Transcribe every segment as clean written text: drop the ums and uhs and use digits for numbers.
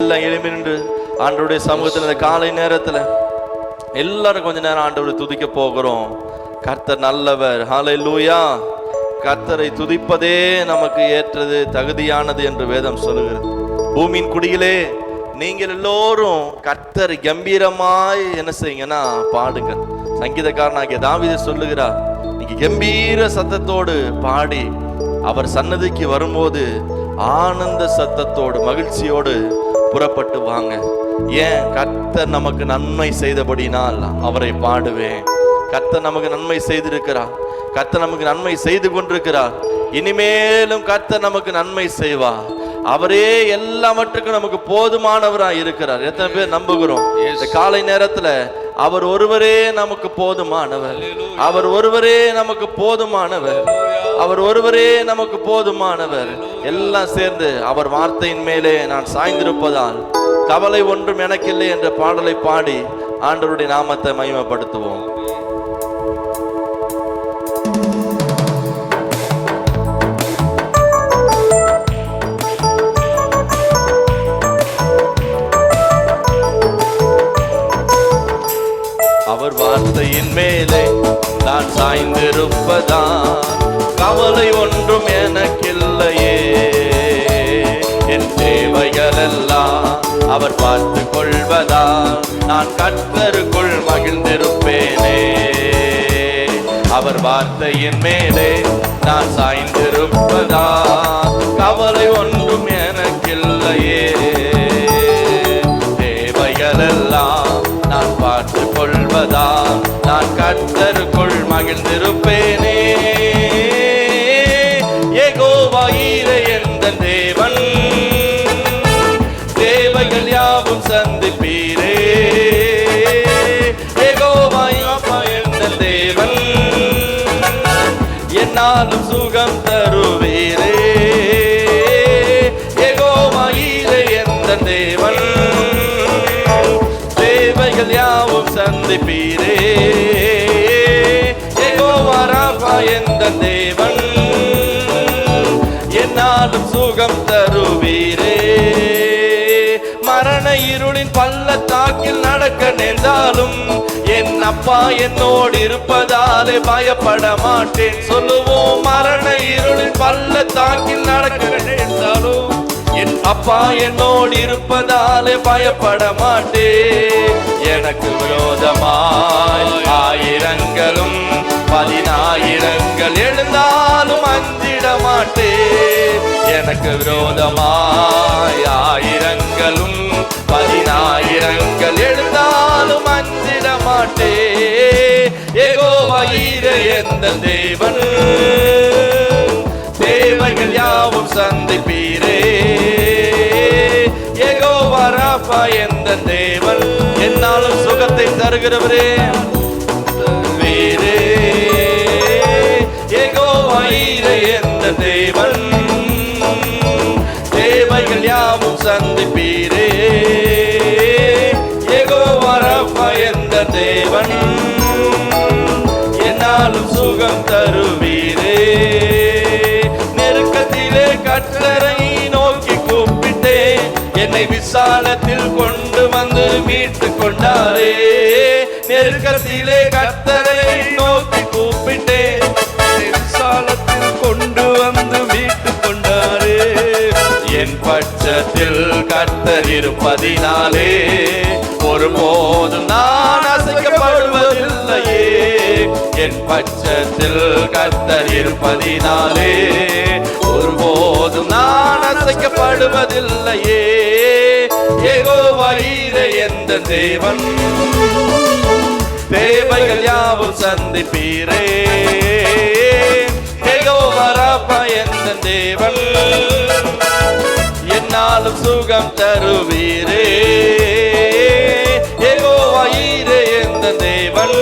எல்லாம் எழுப்பி நின்று ஆண்டவருடைய சமூகத்தில் இந்த காலை நேரத்தில் எல்லாரும் கொஞ்ச நேரம் ஆண்டவரை துதிக்க போகிறோம். கர்த்தர் நல்லவர். ஹல்லேலூயா. கர்த்தரை துதிப்பதே நமக்கு ஏற்றது, தகுதியானது என்று வேதம் சொல்லுகிறது. பூமியின் குடியிலே நீங்கள் எல்லோரும் கர்த்தர் கம்பீரமாய் என்ன செய்யுங்கன்னா பாடுங்க. சங்கீதக்காரனாகிய தாவீது சொல்லுகிறார், நீங்க கம்பீர சத்தத்தோடு பாடி அவர் சன்னதிக்கு வரும்போது ஆனந்த சத்தத்தோடு மகிழ்ச்சியோடு புறப்பட்டு வாங்க. ஏன்? கர்த்தர் நமக்கு நன்மை செய்தபடினால் அவரை பாடுவேன். கர்த்தர் நமக்கு நன்மை செய்திருக்கிறார். கர்த்தர் நமக்கு நன்மை செய்து கொண்டிருக்கிறார். இனிமேலும் கர்த்தர் நமக்கு நன்மை செய்வார். அவரே எல்லாவற்றுக்கும் நமக்கு போதுமானவராய் இருக்கிறார். எத்தனை பேர் நம்புகிறோம்? இந்த காலை நேரத்துல அவர் ஒருவரே நமக்கு போதுமானவர். அவர் ஒருவரே நமக்கு போதுமானவர். அவர் ஒருவரே நமக்கு போதுமானவர். எல்லாம் சேர்ந்து அவர் வார்த்தையின் மேலே நான் சாய்ந்திருப்பதால் கவலை ஒன்றும் எனக்கில்லை என்ற பாடலை பாடி ஆண்டவருடைய நாமத்தை மகிமைப்படுத்துவோம். அவர் வார்த்தையின் மேலே நான் சாய்ந்திருப்பதான் கவலை ஒன்றும் எனக்கில்லையே. என் தேவைகள் எல்லாம் அவர் பார்த்து கொள்வதால் நான் கர்த்தருக்குள் மகிழ்ந்திருப்பேனே. அவர் வார்த்தையின் மேலே நான் சாய்ந்திருப்பதால் கவலை ஒன்றும் எனக்கில்லையே. தேவைகள் எல்லாம் நான் பார்த்து கொள்வதால் நான் கர்த்தருக்குள் மகிழ்ந்திருப்பேனே. யெகோவா ஈரே என்ற தேவன், தேவைகள் யாவும் சந்திப்பீரே. யெகோவா என்ற தேவன், என்னாலும் சுகம் தருவீரே. யெகோவா ஈரே என்ற தேவன், தேவைகள் யாவும் சந்திப்பீரே. யெகோவா ராபா என்ற தேவன், என்னாலும் சுகம் தருவீரே. மரண இருளின் பள்ளத்தாக்கில் நடக்க நேர்ந்தாலும் என் அப்பா என்னோடு இருப்பதாலே பயப்பட மாட்டேன். சொல்லுவோம், மரண இருளின் பள்ளத்தாக்கில் நடக்க நேர்ந்தாலும் என் அப்பா என்னோடு இருப்பதாலே பயப்பட மாட்டேன். எனக்கு விரோதமாய் ஆயிரங்களும் 10,000 எழுந்தாலும் அஞ்சிட மாட்டேன். எனக்கு விரோதமாய் ஆயிரங்களும் 10,000 எழுந்தாலும் அஞ்சிட மாட்டேன். யெகோவா ஈரே என்ற தேவன், தேவைகள் யாவும் சந்திப்பீரே. யெகோவா ராபா என்ற தேவன், என்னாலும் சுகத்தை தருகிறவரே வீரே. யெகோவா ஈரே என்ற தேவன், தேவைகள் யாவும் சந்திப்பீரே. யெகோவா ராபா என்ற தேவன், என்னாலும் சுகம் தருவீரே. நெருக்கத்திலே கர்த்தரை நோக்கி கூப்பிட்டே என்னை விசாலத்தில் கொண்டு வந்து மீட்டு கொண்டாரே. நெருக்கத்திலே கர்த்தரை நோக்கி கூப்பிட்டே விசாலத்தில் கொண்டு வந்து மீட்டு கொண்டாரே. என் பட்சத்தில் கர்த்தர் இருப்பதினாலே ஒருபோதும் நான் அசைக்கப்படுவதில்லையே. என் பட்சத்தில் கர்த்தர் இருப்பதினாலே ஒருபோதும் நான் அசைக்கப்படுவதில்லையே. யெகோவா ஈரே என்ற தேவன், தேவைகள் யாவும் சந்திப்பீரே. யெகோவா ராபா என்ற தேவன், என்னாலும் சுகம் தருவீரே. யெகோவா ஈரே என்ற தேவன்,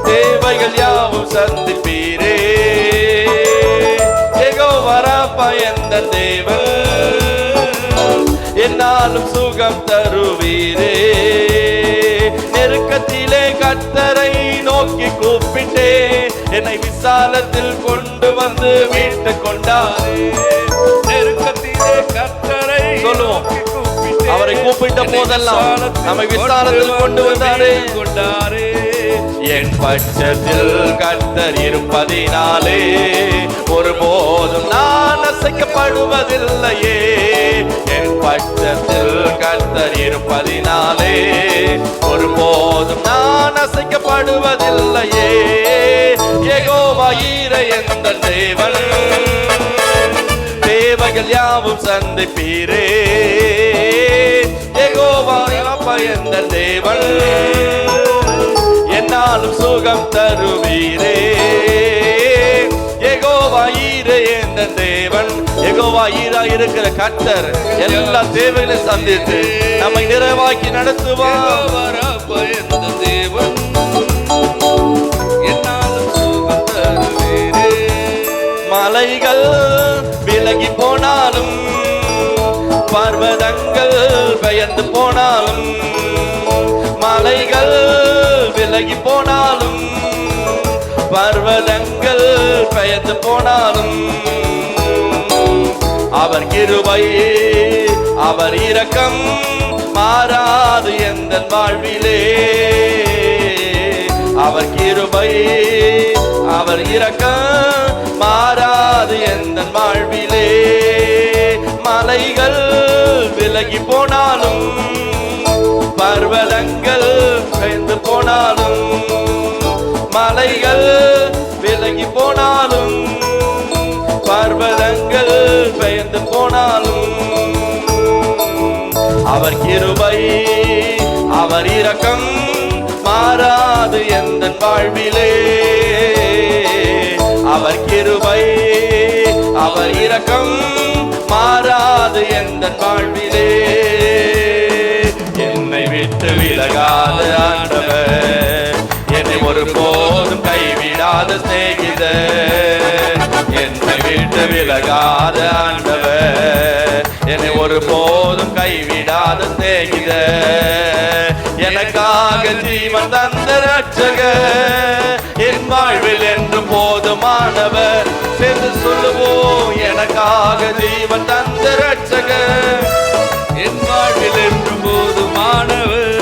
தேவைகள் யாவும் சந்திப்பீரே. யெகோவா ராபா என்ற தேவன், என்னாலும் சுகம் தருவீரே. நெருக்கத்திலே கர்த்தரை நோக்கி கூப்பிட்டே என்னை விசாலத்தில் கொண்டு வந்து மீட்டு கொண்டாரே. நெருக்கத்திலே கர்த்தரை சொல்லுவோம். அவரை கூப்பிட்ட போதெல்லாம் நம்மை விசாலத்தில் கொண்டு வந்தாரே. என் பட்சத்தில் கர்த்தர் இருப்பதினாலே ஒருபோதும் நான் அசைக்கப்படுவதில்லையே. என் பட்சத்தில் கர்த்தர் இருப்பதினாலே ஒருபோதும் நான் அசைக்கப்படுவதில்லையே. யெகோவா ஈரே எந்தன் தேவன், தேவைகள் யாவும் சந்திப்பீரே. யெகோவா எந்தன் தேவன், என்னாலும் சுகம் தருவீரே. யெகோவா ஈரே எந்தன் தேவன். யெகோவா ஈரா இருக்கிற கர்த்தர் எல்லா தேவைகளையும் சந்தித்து நம்மை நிறைவாக்கி நடத்துவார். தேவன் என்னாலும் சுகம் தருவீரே. மலைகள் விலகி போனாலும், பர்வதங்கள் பெயர்ந்து போனாலும், மலைகள் விலகி போனாலும், பர்வதங்கள் பெயர்ந்து போனாலும், அவர் கிருபை அவர் இரக்கம் மாறாது எந்தன் வாழ்விலே. அவர் கிருபை அவர் இரக்கம் மாறாது எந்தன் வாழ்விலே. மலைகள் விலகி போனாலும், பர்வதங்கள் பெயர்ந்து போனாலும், மலைகள் விலகி போனாலும், பர்வதங்கள் பெயர்ந்து போனாலும், அவர் கிருபை அவர் இரக்கம் மாறாது எந்தன் வாழ்விலே. அவர் கிருபை அவர் இரக்கம் மாறாது எந்தன் வாழ்விலே. என்னை விட்டு விலகாத ஆண்டவர், என்னை ஒருபோதும் கைவிடாத சிநேகிதர். என்னை விட்டு விலகாத ஆண்டவர், என்னை ஒருபோதும் கைவிடாத சிநேகிதர். எனக்காக ஜீவன் தந்த ரட்சகர், என் வாழ்வில் என்றும் போதுமானவர். சேர்ந்து சொல்லுவோம், எனக்காக ஜீவன் தந்த ரட்சகர், என் வாழ்வில் என்றும் போதுமானவர்.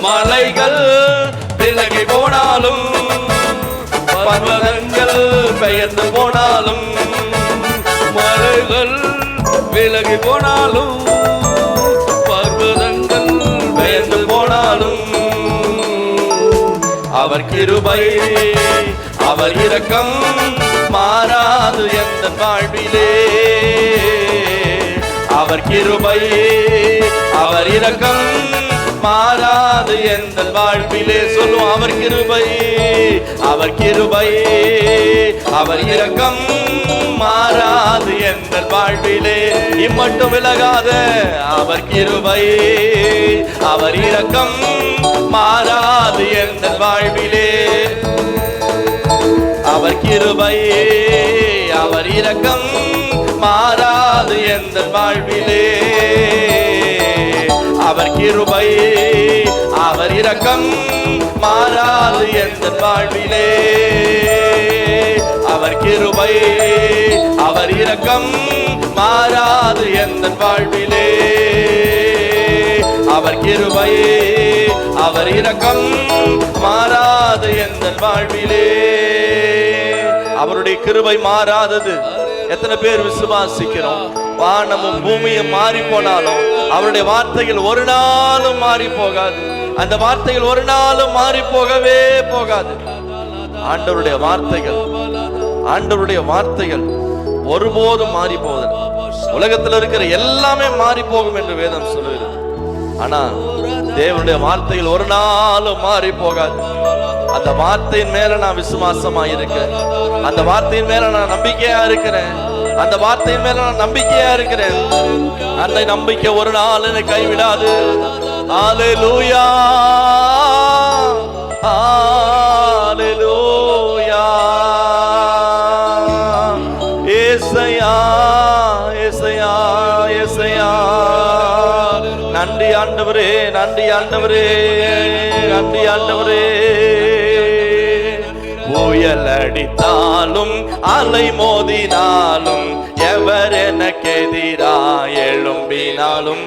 மலைகள் விலகி போனாலும், பர்வதங்கள் பெயர்ந்து போனாலும், மலைகள் விலகி போனாலும், பர்வதங்கள் பெயர்ந்து போனாலும், அவர் கிருபை அவர் இரக்கம் மாறாது எந்தன் வாழ்விலே. அவர் கிருபை அவர் இரக்கம் மாறாது எந்தன் வாழ்விலே. சொல்லுவோம், அவர் கிருபை அவர் கிருபை அவர் இரக்கம் மாறாது எந்தன் வாழ்விலே. இம்மட்டும் விலகாத அவர் கிருபை அவர் இரக்கம் மாறாது எந்தன் வாழ்விலே. அவர் கிருபை அவர் இரக்கம் மாறாது எந்தன் வாழ்விலே. அவர் கிருபை அவர் இரக்கம் மாறாது எந்தன் வாழ்விலே. அவர் கிருபை அவர் இரக்கம் மாறாது எந்தன் வாழ்விலே. அவர் கிருபை அவர் இரக்கம் மாறாது எந்தன் வாழ்விலே. அவருடைய கிருபை மாறாதது. எத்தனை பேர் விசுவாசிக்கிறோம்? வானமும் பூமியும் மாறி போனாலும் அவருடைய வார்த்தைகள் ஒரு நாளும் மாறி போகாது. அந்த வார்த்தைகள் ஒரு நாளும் மாறி போகவே போகாது. ஆண்டவருடைய வார்த்தைகள் ஆண்டவருடைய வார்த்தைகள் ஒருபோதும் மாறி போவதில்லை. உலகத்தில் இருக்கிற எல்லாமே மாறி போகும் என்று வேதம் சொல்லுகிறது. ஆனா தேவனுடைய வார்த்தைகள் ஒரு நாளும் மாறி போகாது. அந்த வார்த்தையின் மேல நான் விசுவாசமா இருக்கேன். அந்த வார்த்தையின் மேல நான் நம்பிக்கையா இருக்கிறேன். அந்த வார்த்தையின் மேல நான் நம்பிக்கையா இருக்கிறேன். அந்த நம்பிக்கை ஒரு நாள் என்னை கைவிடாது. ஹல்லேலூயா ஹல்லேலூயா. ஏசையா ஏசையா ஏசையா. நன்றி ஆண்டவரே நன்றி ஆண்டவரே நன்றி ஆண்டவரே. புயல் அடித்தாலும் அலை மோதினாலும் எவர் எனக்கு எதிராய் எழும்பினாலும்,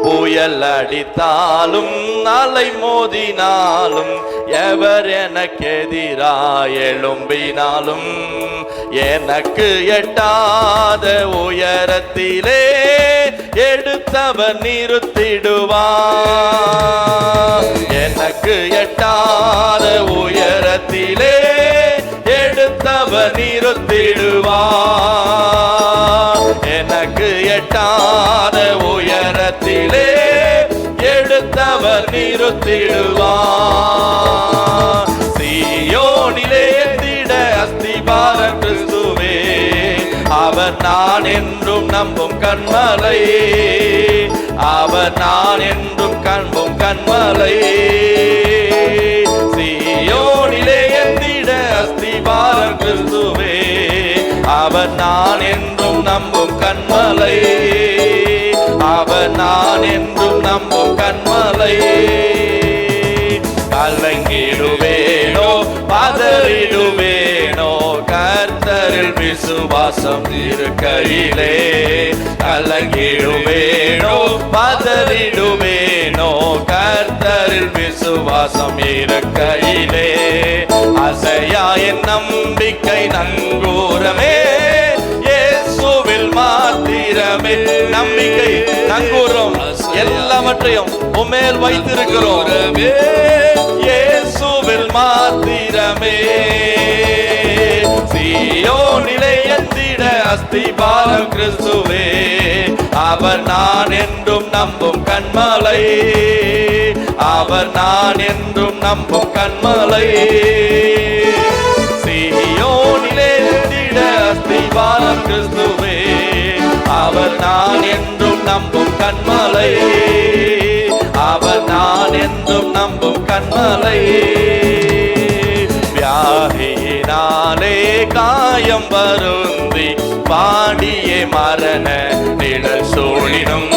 புயல் அடித்தாலும் அலை மோதினாலும், எவர் எனக்கு எதிராய் எழும்பினாலும், எனக்கு எட்டாத உயரத்திலே எடுத்தவர் நிறுத்திடுவார். எனக்கு எட்டாத உயரத்திலே எடுத்தவர் நிறுத்திடுவார். எனக்கு எட்டாத உயரத்திலே எடுத்தவர் நிறுத்திடுவார். சீயோனிலே திட அஸ்திபாரம் கிறிஸ்துவே, அவர் நான் என்றும் நம்பும் கண்மலை, அவர் நான் என்றும் காண்பும் கண்மலை. சீயோனிலே திட அஸ்திபாரம் கிறிஸ்துவே, அவர் நான் என்றும் நம்பும் கண்மலை, அவர் நான் என்றும் நம்பும் கண்மலை. கலங்கிடுவேனோ பதறிடுவேனோ, கர்த்தரில் விசுவாசம் இருக்கையிலே. கலங்கிடுவேனோ பதறிடுவேனோ, கர்த்தரில் விசுவாசம் இருக்கையிலே. அசையா என் நம்பிக்கை நங்கூரமே, இயேசுவில் மாத்திரமே. நம்பிக்கை நங்கூரம் எல்லாவற்றையும் உமேல் வைத்திருக்கிறோம், இயேசுவில் மாத்திரமே. சீயோனிலே எந்திட அஸ்திபாரம் கிறிஸ்துவே, அவர் நான் என்றும் நம்பும் கண்மலை, அவர் நான் என்றும் நம்பும் கண்மலை. சீயோனிலே எந்திட அஸ்திபாரம் கிறிஸ்துவே, அவர் நான் என்றும் நம்பும் கண்மலை, அவர் நான் என்றும் நம்பும் கண்மலை. வியாதியினாலே காயம் வருந்தி பாடியே மரண நிழல் சூழினும்,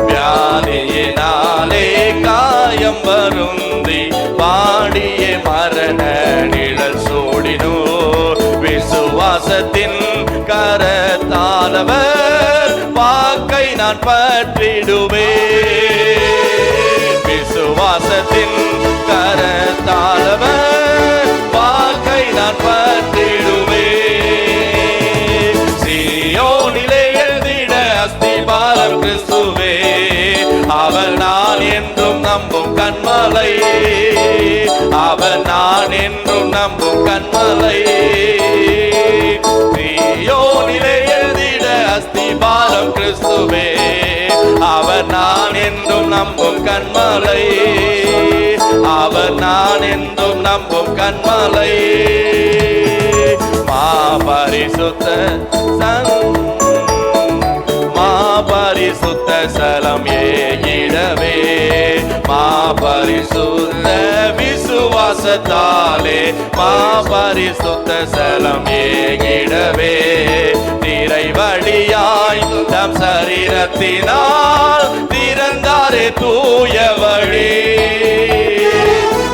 வியாதியினாலே காயம் வருந்தி பாடியே மரண நிழல் சூழினோ, விசுவாசத்தின் கரத்தாலவர் வாக்கை நான் பற்றிடுவேன். விசுவாசத்தின் கரத்தாலவர் வாக்கை நான் பற்றிடுவேன். சீயோனிலே எழுதிட அஸ்திபாரம் கிறிஸ்துவே, அவர் நான் என்றும் நம்பும் கண்மலை, அவர் நான் என்றும் நம்பும் கண்மலை. சீயோனிலே எழுதிட அஸ்திபாரம் கிறிஸ்துவே, அவர் நான் என்றும் நம்பும் கண்மலை, அவர் நான் என்றும் நம்பும் கண்மலை. மாபரிசுத்த மாபரிசுத்த சலம் ஏகிடவே, மாபரிசுத்த விசுவாசத்தாலே மாபரிசுத்த சலம் ஏகிடவே. நிறைவழியாய் தம் சரீரத்தினால் திறந்தாரே தூய வழி,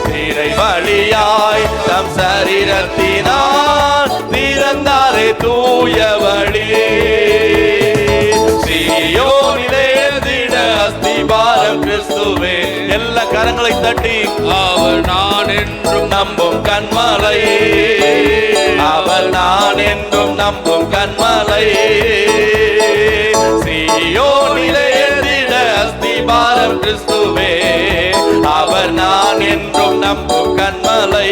நிறைவழியாய் தம் சரீரத்தினால் திறந்தாரே தூய வழி. சீயோனிலே திட அஸ்திபாரம் கிறிஸ்துவே, எல்லா கரங்களை தட்டி அவர் நான் என்றும் நம்பும் கண்மலை, அவர் நான் என்றும் நம்பும் கண்மலை. சீயோனிலே திட அஸ்திபாரம் கிறிஸ்துவே, அவர் நான் என்றும் நம்பும் கண்மலை,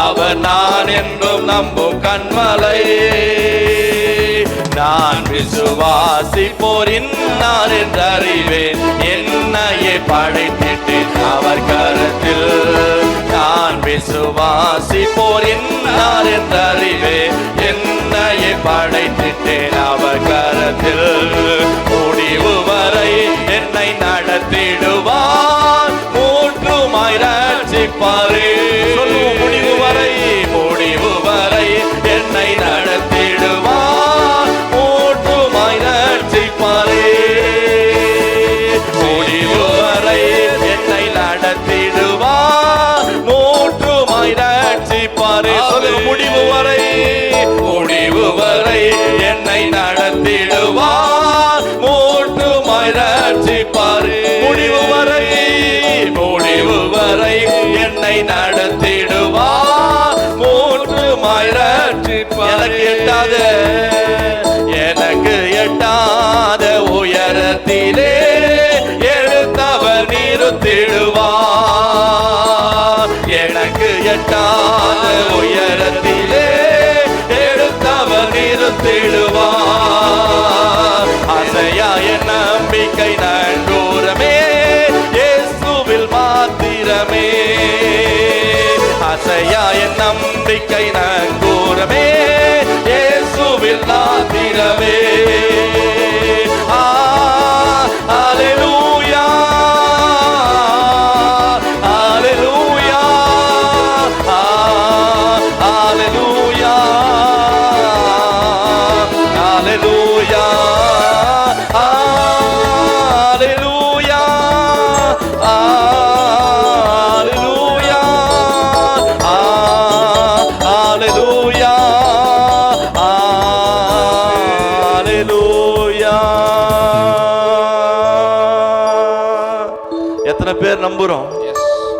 அவர் நான் என்றும் நம்பும் கண்மலை. நான் விசுவாசிப்போர் இன்னார் என்று அறிவேன், என்னையே படைத்திட்டேன் அவர் கரத்தில். நான் விசுவாசிப்போர் இன்னார் என்று அறிவேன், என்னையே படைத்திட்டேன் அவர் கரத்தில். முடிவு வரை என்னை நடத்திடுவார், மூற்றுமாய் ரட்சிப்பாரே. முடிவு வரை, முடிவு வரை என்னை நடத்திடுவார், மூற்றுமாய் ரட்சிப்பாரே. முடிவு வரை என்னை நடத்திடுவார், மூற்றுமாய் ரட்சிப்பாரே. முடிவு வரை, முடிவு வரை என்னை நடத்திடுவார், மூட்டுமாய் ரட்சிப்பார். முடிவு வரை, முடிவு வரை என்னை நடத்திடுவார், மூட்டுமாய் ரட்சிப்பார். எனக்கு எட்டாத, எனக்கு எட்டாத உயரத்திலே எடுத்தவர் நிறுத்திடுவார். எனக்கு எட்டாத உயரத்திலே எடுத்தவர் நிறுத்திடுவார். அசையா என் நம்பிக்கை நங்கூரமே, இயேசுவில் மாத்திரமே. அசையா என் நம்பிக்கை நங்கூரமே, இயேசுவில் மாத்திரமே. ஹalleluya, ஹalleluya, ஹalleluya, ஹalleluya, ஹalleluya, ஹalleluya, ஹalleluya, ஹalleluya. எத்தனை பேர் நம்புறோம்?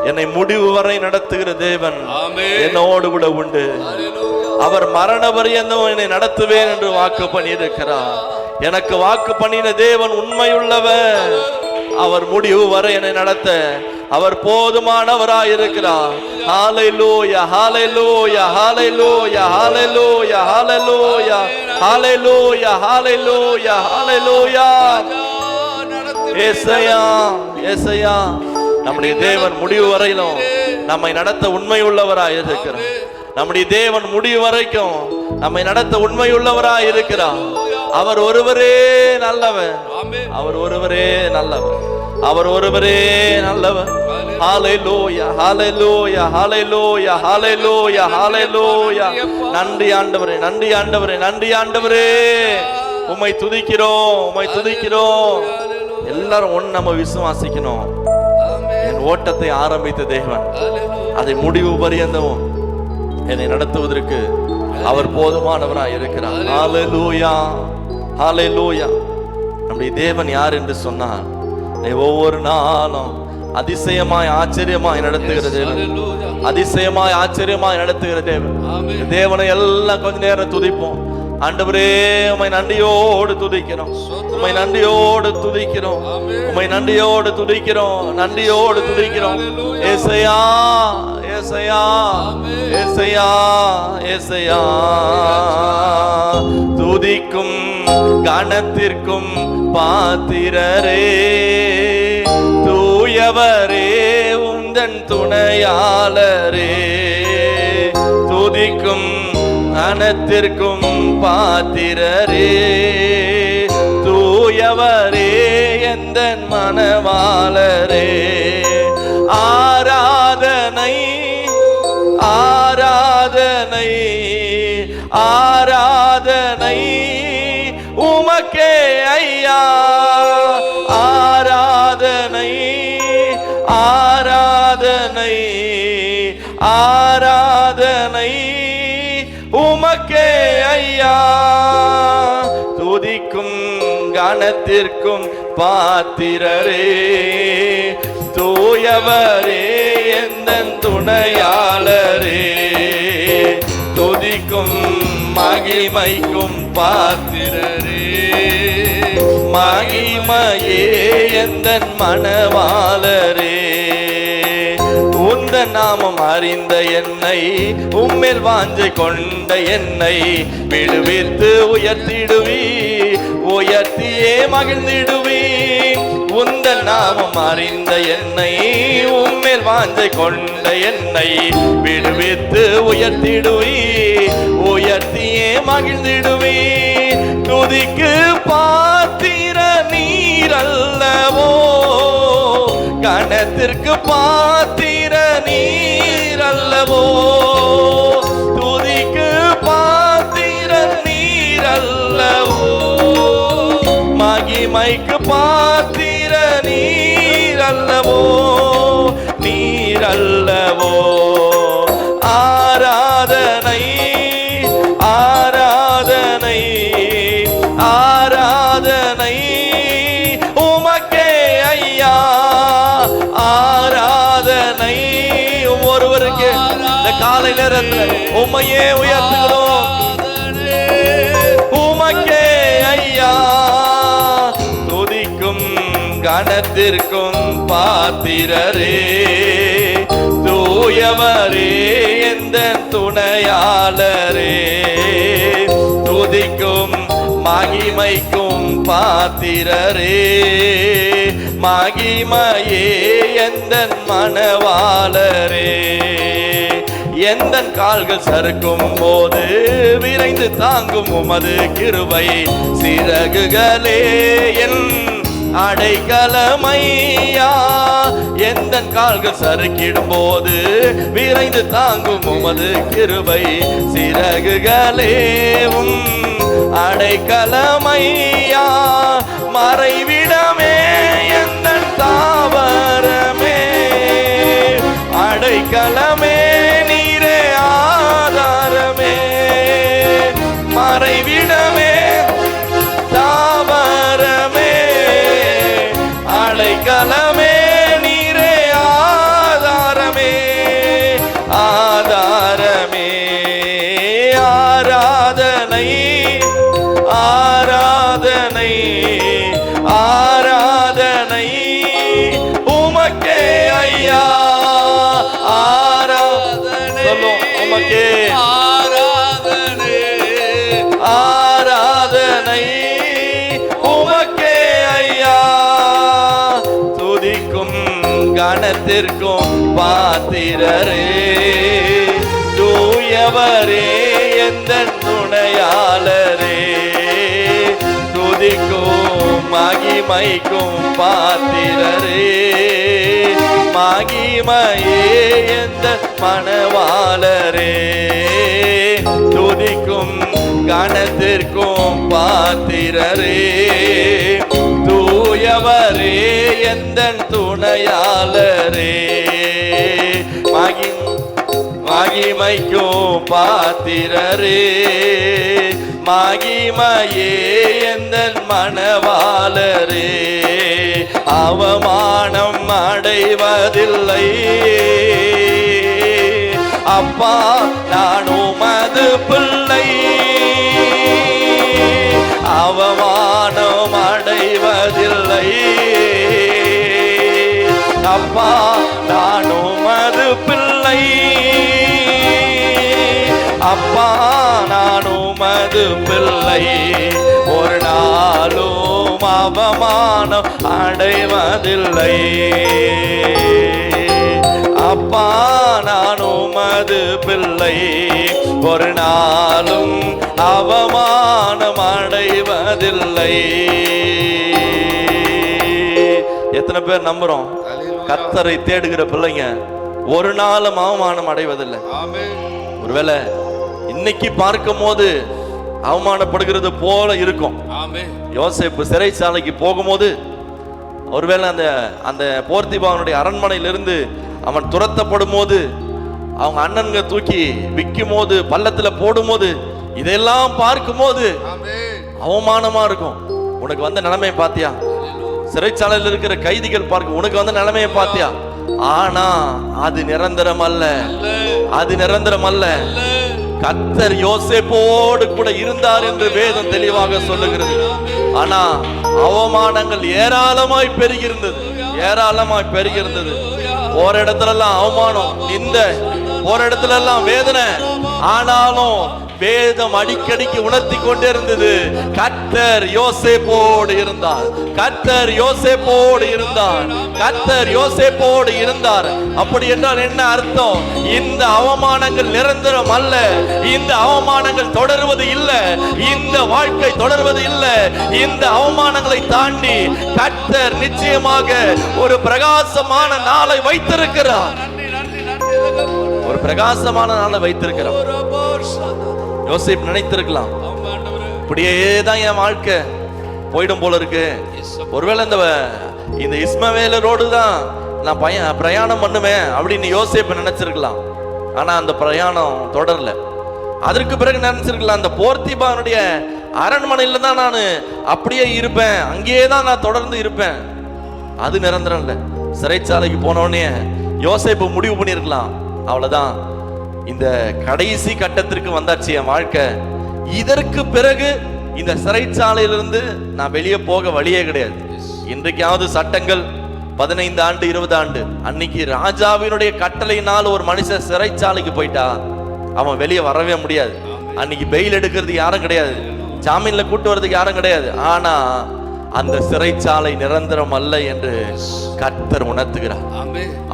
என்னை முடிவு வரை நடத்துகிற தேவன் என்னோடு கூட உண்டு. அவர் மரண பரியந்தம் என்னை நடத்துவேன் என்று வாக்கு பண்ணியிருக்கிறார். எனக்கு வாக்கு பண்ணின தேவன் உண்மையுள்ளவர். அவர் முடிவு வரை என்னை நடத்த அவர் போதுமானவராய் இருக்கிறார். ஹalleluya, ஹalleluya, ஹalleluya, ஹalleluya, ஹalleluya, ஹalleluya, ஹalleluya, ஹalleluya. ஏசாயா, ஏசாயா, நம்முடைய தேவன் முடிவு வரையிலும் நம்மை நடத்த உண்மையுள்ளவராய் இருக்கிறார். நம்முடைய தேவன் முடிவு வரைக்கும் நம்மை நடத்த உண்மையுள்ளவராய் இருக்கிறார். அவர் ஒருவரே நல்லவர், அவர் ஒருவரே நல்லவர், அவர் ஒருவரே நல்லவர். ஹalleluya, ஹalleluya, ஹalleluya, ஹalleluya, ஹalleluya. நன்றி ஆண்டவரே, நன்றி ஆண்டவரே, நன்றி ஆண்டவரே. உம்மை துதிக்கிறோம், உம்மை துதிக்கிறோம். எல்லாரும் ஒன்னு நம்ம விசுவாசிக்கணும். என் ஓட்டத்தை ஆரம்பித்த தேவன் அதை முடிவு பரியந்தமும் என்னை நடத்துவதற்கு அவர் போதுமானவராய் இருக்கிறார். ஹalleluya, ஹalleluya. நம்முடைய தேவன் யார் என்று சொன்னார்? ஒவ்வொரு நாளும் அதிசயமாய் ஆச்சரியமாய் நடத்துகிற தேவன், அதிசயமாய் ஆச்சரியமாய் நடத்துகிற தேவன். தேவனை எல்லாம் கொஞ்ச நேரம் துதிப்போம். ஆண்டவரே, உம்மை நன்றியோடு துதிக்கிறோம், உம்மை நன்றியோடு துதிக்கிறோம், உம்மை நன்றியோடு துதிக்கிறோம், நன்றியோடு துதிக்கிறோம். ஏசையா, ஏசையா, ஏசையா, ஏசையா. துதிக்கும் கணத்திற்கும் பாத்திரரே, தூயவரே உந்தன் துணையாளரே. துதிக்கும் கணத்திற்கும் பாத்திரரே, தூயவரே எந்தன் மனவாளரே. ஆராதனை, ஆராதனை, ஆராதனை உமக்கே ஐயா. ஆராதனை, ஆராதனை, ஆராதனை உமக்கே ஐயா. துதிக்கும் கணத்திற்கும் பாத்திரரே, தூயவரே எந்தன் துணையாளரே. துதிக்கும் மகிமைக்கும் பாத்திரரே, மகிமையே எந்தன் மனவாளரே. உந்த நாமம் அறிந்த என்னை, உம்மில் வாஞ்சை கொண்ட என்னை விடுவித்து உயர்த்திடுவி, உயர்த்தியே மகிழ்ந்திடுவி. உந்த நாமம் அறிந்த என்னை, உம்மில் வாஞ்சை கொண்ட என்னை விடுவித்து உயர்த்திடுவி, உயர்த்தியே மகிழ்ந்திடுவி. துதிக்கு பாத்திர நீரல்லவோ, கணத்திற்கு பாத்திர நீரல்லவோ. துதிக்கு பாத்திர நீரல்லவோ, மகிமைக்கு பாத்திர நீரல்லவோ, நீரல்லவோ. ஆராதனை காலை நேரத்தில் உம்மையே உயர்த்துகிறோம். உமக்கே ஐயா துதிக்கும் கனத்திற்கும் பாத்திரரே, தூயவரே எந்த துணையாளரே, துதிக்கும் மகிமைக்கும் பாத்திரரே, மகிமையே எந்த மணவாளரே. எந்த கால்கள் சறுக்கும் போது விரைந்து தாங்கும் உமது கிருபை சிறகுகளே என் அடைக்கலமையா. எந்த கால்கள் சறுக்கிடும் போது விரைந்து தாங்கும் உமது கிருபை சிறகுகளே உம் அடைக்கலமையா. மறைவிடமே எந்த தாவரமே, அடைக்கலமே நீரே ஆதாரமே. மறைவிடமே தாவரமே, அடைக்கலமே நீரே ஆதாரமே. ஆதாரமே ஆராதனை ஆராதனை ஆராதனை உமக்கே ஐயா. ஆராதனை உமக்கே ஆராதனை ஆராதனை உமக்கே ஐயா. துதிக்கும் கனத்திற்கும் பாத்திரரே, தூயவரே எந்த துணையாளரே, துதிக்கும் மகிமைக்கும் பாத்திரரே, மகிமையே எந்த மணவாளரே, துதிக்கும் கனத்திற்கும் பாத்திரரே, தூயவரே எந்த துணையாளரே, மகிமைக்கும் பாத்திரரே, மகிமையே எந்த மணவாளரே. அவமானம் அடைவதில்லை அப்பா நான் உமது பிள்ளை. அவமானம் அடைவதில்லை அப்பா நான் உமது பிள்ளை. அப்பா நான் உமது பிள்ளை, ஒரு நாளும் அவமானம் அடைவதில்லை. அப்பா நான் உமது பிள்ளை, ஒரு நாளும் அவமானம் அடைவதில்லை. எத்தனை பேர் நம்புறோம் கர்த்தரை தேடுகிற பிள்ளைங்க ஒரு நாளும் அவமானம் அடைவதில்லை? ஒருவேளை இன்னைக்கு பார்க்கும் போது அவமானப்படுகிறது போல இருக்கும். யோசேப்பு சிறைச்சாலைக்கு போகும்போது ஒருவேளை அந்த அந்த போர்த்திபாவனுடைய அரண்மனையிலிருந்து அவன் துரத்தப்படும் போது, அவங்க அண்ணன்க தூக்கி விற்கும் போது, பள்ளத்துல போடும் போது, இதெல்லாம் பார்க்கும் போது அவமானமா இருக்கும். உனக்கு வந்த நிலைமையை பாத்தியா? சிறைச்சாலையில் இருக்கிற கைதிகள் பார்க்க உனக்கு வந்த நிலைமையை பாத்தியா? ஆனா அது நிரந்தரம் அல்ல, அது நிரந்தரம் அல்ல. கர்த்தர் யோசேப்போடு கூட இருந்தார் என்று வேதம் தெளிவாக சொல்லுகிறது. ஆனா அவமானங்கள் ஏராளமாய் பெருகிருந்தது, ஏராளமாய் பெருகிருந்தது. ஒரு இடத்துல எல்லாம் அவமானம், இந்த ஒரு இடத்துல எல்லாம் வேதனை. ஆனாலும் வேதம் அடிக்கடிக்கு உணர்த்தி கொண்டே இருந்தது, கர்த்தர் யோசேப்போடு இருந்தார், கர்த்தர் யோசேப்போடு இருந்தார், கர்த்தர் யோசேப்போடு இருந்தார். அப்படி என்றால் என்ன அர்த்தம்? இந்த அவமானங்கள் நிரந்தரம் அல்ல, இந்த அவமானங்கள் தொடர்வது இல்லை, இந்த வாழ்க்கை தொடர்வது இல்லை. இந்த அவமானங்களை தாண்டி கர்த்தர் நிச்சயமாக ஒரு பிரகாசமான நாளை வைத்திருக்கிறார், ஒரு பிரகாசமான நாளை வைத்திருக்கிறார். யோசேப்பு நினைத்திருக்கலாம், இப்படியே தான் என் வாழ்க்கை போயிடும் போல இருக்கு. ஒருவேளை இந்த இஸ்மவேலரோடு தான் நான் பிரயாணம் பண்ணுவேன் அப்படின்னு யோசேப்பு நினைச்சிருக்கலாம். ஆனா அந்த பிரயாணம் தொடரல. அதற்கு பிறகு நினைச்சிருக்கலாம், அந்த போர்த்திபானுடைய அரண்மனையில தான் நான் அப்படியே இருப்பேன், அங்கேயே தான் நான் தொடர்ந்து இருப்பேன். அது நிரந்தரம் இல்லை. சிறைச்சாலைக்கு போனோடனே யோசேப்பு முடிவு பண்ணியிருக்கலாம், அவ்வளவுதான் இந்த கடைசி கட்டத்திற்கு வந்தாச்சு என் வாழ்க்கை. இதற்கு பிறகு இந்த சிறைச்சாலையிலிருந்து நான் வெளியே போக வழியே கிடையாது. இன்றைக்காவது சட்டங்கள் 15 ஆண்டு 20 ஆண்டு, அன்னைக்கு ராஜாவினுடைய கட்டளையினால் ஒரு மனுஷன் சிறைச்சாலைக்கு போயிட்டா அவன் வெளியே வரவே முடியாது. அன்னைக்கு பெயில் எடுக்கிறதுக்கு யாரும் கிடையாது, ஜாமீன்ல கூட்டு வர்றதுக்கு யாரும் கிடையாது. ஆனா அந்த சிறைச்சாலை நிரந்தரம் அல்ல என்று கர்த்தர் உணர்த்துகிறார்.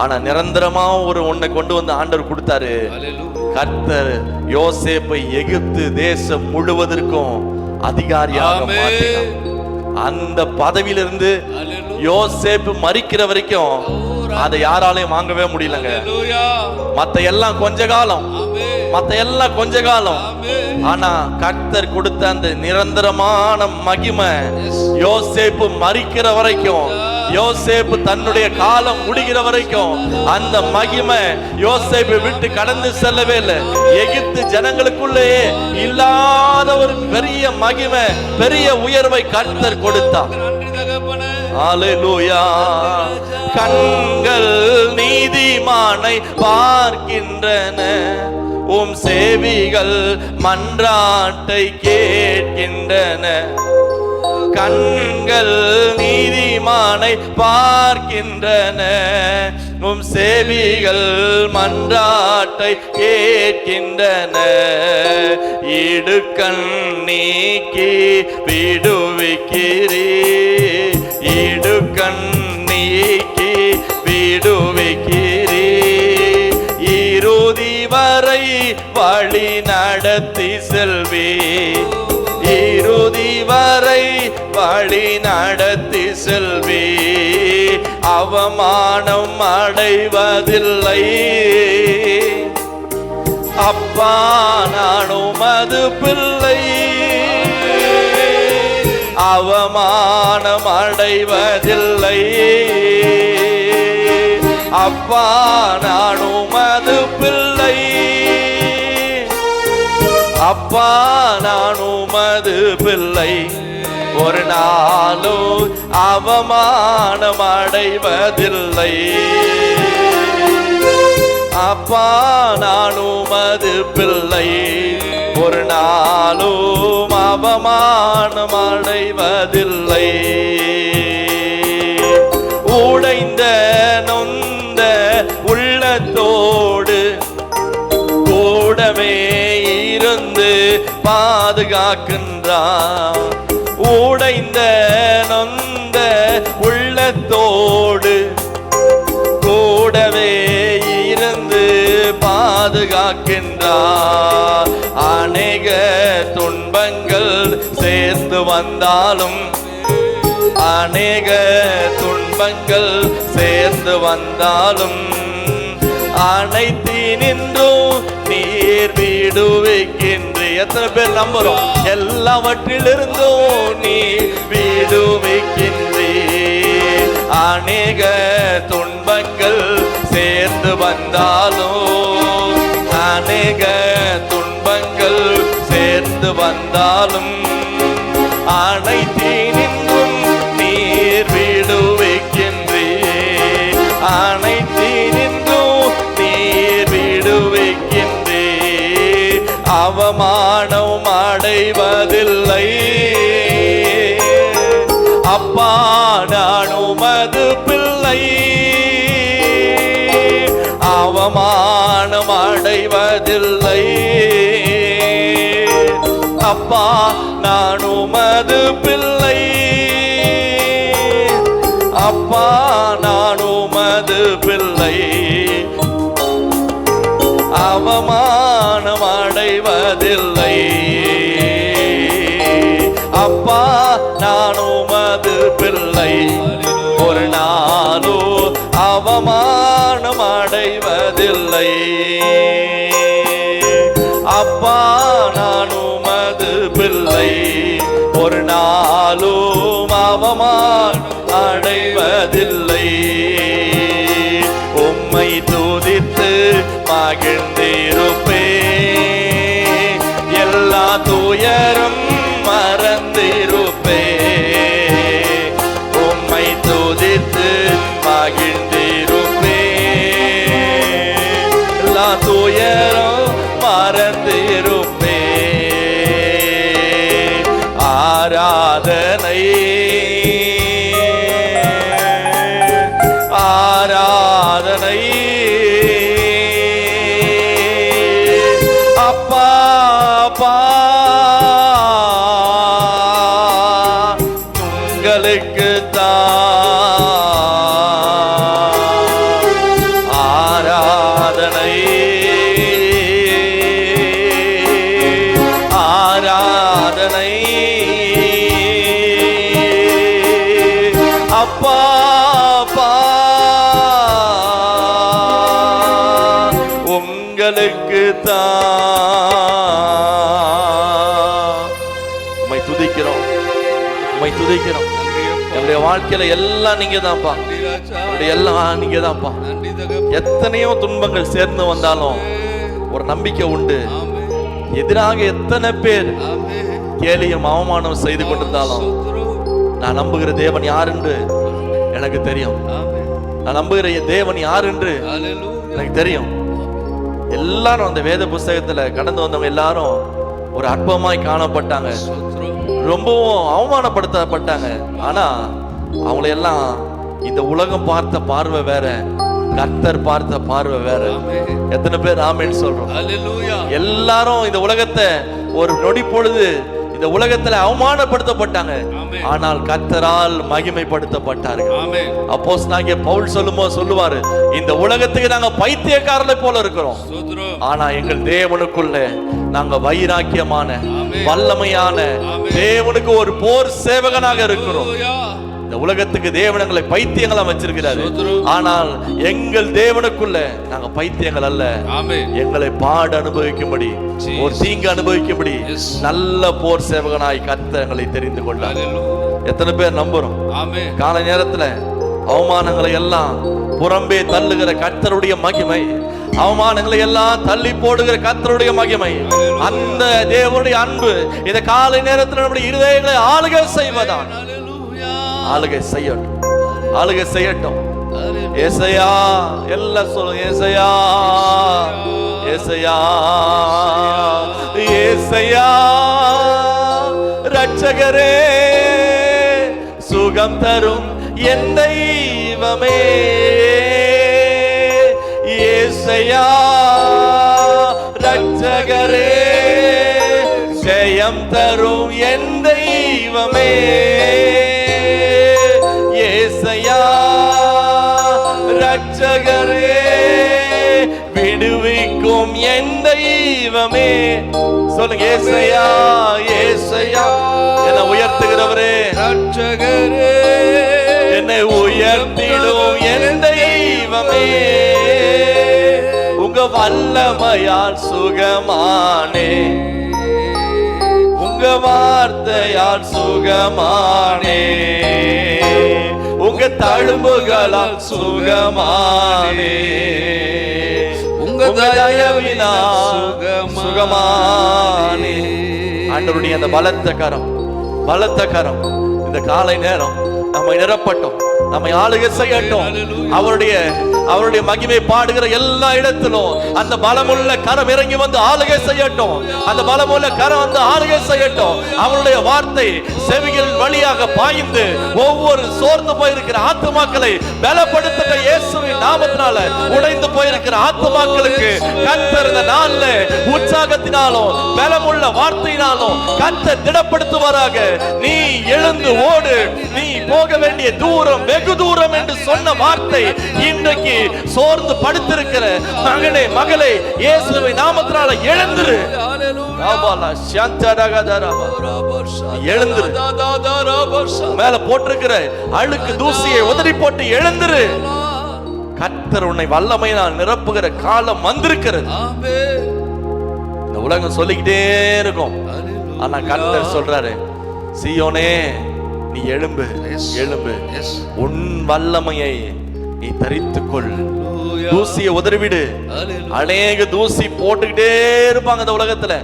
ஆனா நிரந்தரமா ஒரு ஒன்றை கொண்டு வந்து ஆண்டவர் கொடுத்தாரு. கர்த்தர் யோசேப்பை எகிப்து தேசம் முழுவதற்கும் அதிகாரியாக மாற்றினார். அந்த பதவியிலிருந்து யோசேப்பு மரிக்கிற வரைக்கும் அதை யாராலையும் வாங்கவே முடியலங்க. மத்த எல்லாம் கொஞ்ச காலம், ஆனா கர்த்தர் கொடுத்த அந்த நிரந்தரமான மகிமை யோசேப்பு மரிக்கிற வரைக்கும், யோசேப்பு தன்னுடைய காலம் முடிகிற வரைக்கும் அந்த மகிமை யோசேப்பை விட்டு கடந்து செல்லவே இல்லை. எகிப்து ஜனங்களுக்குள்ளே இல்லாத ஒரு பெரிய மகிமை, பெரிய உயர்வை கர்த்தர் கொடுத்தார். அல்லேலூயா. கண்கள் நீதிமானை பார்க்கின்றன, உம் செவிகள் மன்றாட்டை கேட்கின்றன. கண்கள் நீதிமானை பார்க்கின்றன, உம் செவிகள் மன்றாட்டை கேட்கின்றன. இடுக்கண் நீக்கி விடுவிக்கிறீ, இடுக்கண் நீக்கி விடுவிக்கிறீ. இறுதி வரை வழி நடத்தி செல்வி, இறுதி வரை வழி நடத்தி செல்வி. அவமானம் அடைவதில்லை, அப்பா நான் உமது பிள்ளை. அவமானம் அடைவதில்லை, அப்பா நான் உமது பிள்ளை. அப்பா நான் உமது பிள்ளை. ஒரு நாளும் அவமானம் அடைவதில்லை, அப்பா நான் உமது பிள்ளை. ஒரு நாளும் அவமானம் அடைவதில்லை. உடைந்த நொந்த உள்ளத்தோடு கூடவே இருந்து பாதுகாக்கின்றார். உடைந்த நொந்த உள்ளத்தோடு கூடவே இருந்து பாதுகாக்கின்றார். அநேக துன்பங்கள் சேர்ந்து வந்தாலும், அநேக துன்பங்கள் சேர்ந்து வந்தாலும் அனைத்தினின்றும் நீர் விடுவிக்கின்றீர். எத்தனை பேர் நம்புறோம்? எல்லாவற்றிலிருந்தும் நீ விடுவிக்கின்றீர். அநேக துன்பங்கள் சேர்ந்து வந்தாலும், அநேக துன்பங்கள் சேர்ந்து வந்தாலும் அனைத்தினின்றும் நீர் விடுவிக்கின்றீர். அனைத்தினின்றும் நீர் விடுவிக்கின்றீர். அவமானம் அடைவதில்லை, அப்பா நான் உமது பிள்ளை. அவமானம் அடைவதில்லை, அப்பா நான் உமது பிள்ளை. அப்பா நான் உமது பிள்ளை. அவமானம் அடைவதில்லை, அப்பா நான் உமது பிள்ளை. ஒரு நாளும் அவமானம் அடைவதில்லை, அப்பா நான் உமது பிள்ளை. ஒரு நாளும் அவமானம் அடைவதில்லை. உம்மை துதித்து மகிழ்ந்திருப்பே, எல்லா துயரும் மறந்திருப்பே. உம்மை துதித்து மகிழ்ந்திருப்பே, எல்லா துயரும் ஆராதனை ஆராதனை அப்பா உங்களுக்கு உம்மை துதிக்கிறோம், உம்மை துதிக்கிறோம். என்னுடைய வாழ்க்கையில எல்லாம் நீங்க தான்ப்பா, எல்லாம் நீங்க தான்ப்பா. எத்தனையோ துன்பங்கள் சேர்ந்து வந்தாலும் ஒரு நம்பிக்கை உண்டு. எதிராக எத்தனை பேர் கேலியும் அவமானம் செய்து கொண்டிருந்தாலும் நான் நம்புகிற தேவன் யார் என்று எனக்கு தெரியும். நான் நம்புகிற தேவன் யார் என்று எனக்கு தெரியும். எல்லாரும் அந்த வேத புஸ்தகத்துல கடந்து வந்தவங்க எல்லாரும் ஒரு அற்பமாய் காணப்பட்டாங்க, ரொம்பவும் அவமானப்படுத்தப்பட்டாங்க. ஆனா அவங்களை எல்லாம் இந்த உலகம் பார்த்த பார்வை வேற, கர்த்தர் பார்த்த பார்வை வேற. எத்தனை பேர் ஆமென் சொல்றோம்? எல்லாரும் இந்த உலகத்தை ஒரு நொடி பொழுது இந்த உலகத்துல அவமானப்படுத்தப்பட்டாங்க, ஆனால் கர்த்தரால் மகிமைப்படுத்தப்பட்டார்கள். அப்போஸ்தலனாகிய பவுல் சொல்லுவாரு, இந்த உலகத்துக்கு நாங்க பைத்தியக்காரரை போல இருக்கிறோம், ஆனா எங்கள் தேவனுக்குள்ள நாங்க வைராக்கியமான வல்லமையான தேவனுக்கு ஒரு போர் சேவகனாக இருக்கிறோம். இந்த உலகத்துக்கு தேவன் எங்களை பைத்தியங்களா வச்சிருக்கிறாரு, ஆனால் எங்கள் தேவனுக்குள்ள நாங்க பைத்தியங்கள் அல்ல. எங்களை பாடு அனுபவிக்கும்படி, ஒரு தீங்கு அனுபவிக்கும்படி நல்ல போர் சேவகனாய் கர்த்தர் எங்களை தெரிந்து கொண்டார். எத்தனை பேர் நம்புறோம்? கால நேரத்துல அவமானங்களை எல்லாம் புறம்பே தள்ளுகிற கர்த்தருடைய மகிமை, அவமானங்களை எல்லாம் தள்ளி போடுகிற கர்த்தருடைய மகிமை, அந்த தேவனுடைய அன்பு இந்த காலை நேரத்தில் நம்முடைய இருதயங்களை ஆளுகை செய்வதான். ஆளுகை செய்யட்டும், ஆளுகை செய்யட்டும். ஏசையா எல்லாம் சொல்லுங்க, ஏசையா ஏசையா ஏசையா ரட்சகரே, சுகம் தரும் என் தெய்வமே. ஏசையா ரட்சகரே, ஜெயம் தரும் என் தெய்வமே. ஏசையா ரட்சகரே, விடுவிக்கும் என் தெய்வமே. சொல்லுங்க, ஏசையா ஏசையா என்னை உயர்த்துகிறவரே, ரட்சகரே என்னை உயர்த்திடும் என் தெய்வமே. உங்க வல்லமையால் சுகமானே, உங்க வார்த்தையால் சுகமானே, உங்க தழும்புகளால் சுகமானே, உங்க தயவினால் சுகமானே. ஆண்டவருடைய அந்த பலத்த கரம், பலத்த கரம் இந்த காலை நேரம் நம்மை நிரப்பட்டும், நம்மை ஆளுகை செய்யட்டும். அவருடைய மகிமை பாடுகிற எல்லா இடத்திலும் அந்த பலமுள்ள கரம் இறங்கி வந்து ஆளுகை செய்யட்டும். அந்த பலமுள்ள கரம் வந்து ஆளுகை செய்யட்டும். அவருடைய வார்த்தை செவிகள் வழியாக பாய்ந்து ஒவ்வொரு சோர்ந்து போயிருக்கிற ஆத்துமாக்களை பலப்படுத்த இயேசுவின் நாமத்தினால உடைந்து போயிருக்கிற ஆத்துமாக்களுக்கு கர்த்தர் இந்த நாள்ல உற்சாகத்தினாலும் பலமுள்ள வார்த்தையினாலும் கர்த்தர் திடப்படுத்துவாராக. நீ எழுந்து ஓடு, நீ போக வேண்டிய தூரம் வெகு தூரம் என்று சொன்ன வார்த்தை இன்றைக்கு சோர்ந்து படுத்திருக்கிற மகனே மகளே, இயேசுவின் நாமத்தினால எழுந்திரு. எழுந்திரு, மேல போட்டிருக்கிற அழுக்கு தூசியை உதறி போட்டு எழுந்திரு. கர்த்தர் உன்னை வல்லமையினால் நிரப்புகிற காலம் வந்திருக்கிறது. இந்த உலகம் சொல்லிக்கிட்டே இருக்கும், ஆனா கர்த்தர் சொல்றாரு, சீயோனே நீ எழும்பு, எழும்பு, உன் வல்லமையை நீ தரித்துக்கொள். தூசியை உதறிவிடு. அநேக தூசி போட்டுக்கிட்டே இருப்பாங்க இந்த உலகத்துல.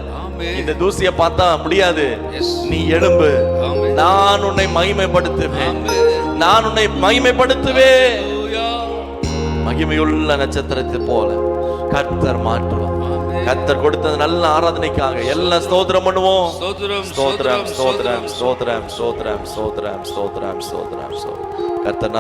இந்த தூசியை பார்த்தா முடியாது. நீ எழும்பு, நான் உன்னை மகிமைப்படுத்துவேன், நான் உன்னை மகிமைப்படுத்துவேன். மகிமையுள்ள நட்சத்திரத்தை போல கர்த்தர் மாற்றுவார். கர்த்தர் கொடுத்த நல்ல ஆராதனைக்காக எல்லாம் ஸ்தோத்திரம் பண்ணுவோம். ஸ்தோத்திரம் ஸ்தோத்திரம் ஸ்தோத்திரம் ஸ்தோத்திரம் ஸ்தோத்திரம் ஸ்தோத்திரம் ஸ்தோத்திரம் ஸ்தோத்திரம். கர்த்தர்